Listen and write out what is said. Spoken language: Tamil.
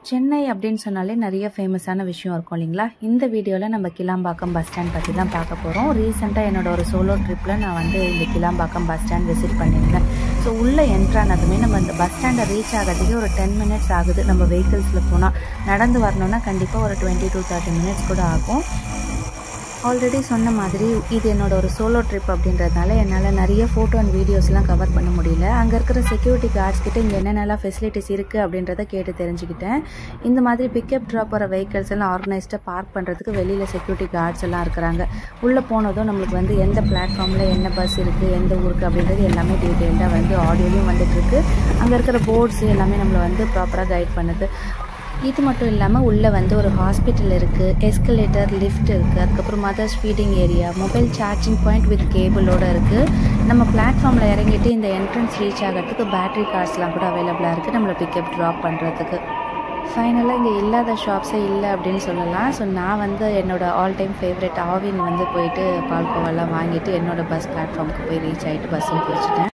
சென்னை அப்படின்னு சொன்னாலே நிறைய ஃபேமஸான விஷயம் இருக்கும் இல்லைங்களா? இந்த வீடியோவில் நம்ம கிளாம்பாக்கம் பஸ் ஸ்டாண்ட் பற்றி தான் பார்க்க போகிறோம். ரீசெண்டாக என்னோட ஒரு சோலோ ட்ரிப்பில் நான் வந்து இந்த கிளாம்பாக்கம் பஸ் ஸ்டாண்ட் விசிட் பண்ணியிருந்தேன். ஸோ உள்ளே என்ட்ரானதுமே நம்ம இந்த பஸ் ஸ்டாண்டை ரீச் ஆகிறதுக்கே ஒரு 10 மினிட்ஸ் ஆகுது. நம்ம வெஹிக்கிள்ஸில் போனால் நடந்து வரணுன்னா கண்டிப்பாக ஒரு 20 to 30 மினிட்ஸ் கூட ஆகும். ஆல்ரெடி சொன்ன மாதிரி இது என்னோட ஒரு சோலோ ட்ரிப் அப்படின்றதுனால என்னால் நிறைய ஃபோட்டோ அண்ட் வீடியோஸ்லாம் கவர் பண்ண முடியல. அங்கே இருக்கிற செக்யூரிட்டி கார்ட்ஸ் கிட்ட இங்கே என்னென்னலாம் ஃபெசிலிட்டிஸ் இருக்குது அப்படின்றத கேட்டு தெரிஞ்சுக்கிட்டேன். இந்த மாதிரி பிக்கப் ட்ராப் வர வெஹிக்கிள்ஸ் எல்லாம் ஆர்கனைஸ்டாக பார்க் பண்ணுறதுக்கு வெளியில் செக்யூரிட்டி கார்ட்ஸ் எல்லாம் இருக்கிறாங்க. உள்ளே போனதும் நம்மளுக்கு வந்து எந்த பிளாட்ஃபார்மில் என்ன பஸ் இருக்குது, எந்த ஊருக்கு அப்படின்றது எல்லாமே டீட்டெயில்டாக வந்து ஆடியோலையும் வந்துட்டுருக்கு. அங்கே இருக்கிற போர்ட்ஸ் எல்லாமே நம்மளை வந்து ப்ராப்பராக கைட் பண்ணுது. இது மட்டும் இல்லாமல் உள்ளே வந்து ஒரு ஹாஸ்பிட்டல் இருக்குது, எஸ்கலேட்டர், லிஃப்ட் இருக்குது, அதுக்கப்புறம் mothers feeding area, mobile charging point with கேபிளோடு இருக்குது. நம்ம பிளாட்ஃபார்மில் இறங்கிட்டு இந்த என்ட்ரன்ஸ் ரீச் ஆகிறதுக்கு பேட்ரி கார்ஸ்லாம் கூட அவைலபிளாக இருக்குது நம்மளை பிக்கப் ட்ராப் பண்ணுறதுக்கு. ஃபைனலாக இங்கே இல்லாத ஷாப்ஸே இல்லை அப்படின்னு சொல்லலாம். ஸோ நான் வந்து என்னோடய ஆல் டைம் ஃபேவரட் ஆவின் வந்து போயிட்டு பால்கோவெல்லாம் வாங்கிட்டு என்னோடய பஸ் பிளாட்ஃபார்முக்கு போய் ரீச் ஆகிட்டு பஸ்ஸும் பிடிச்சிட்டேன்.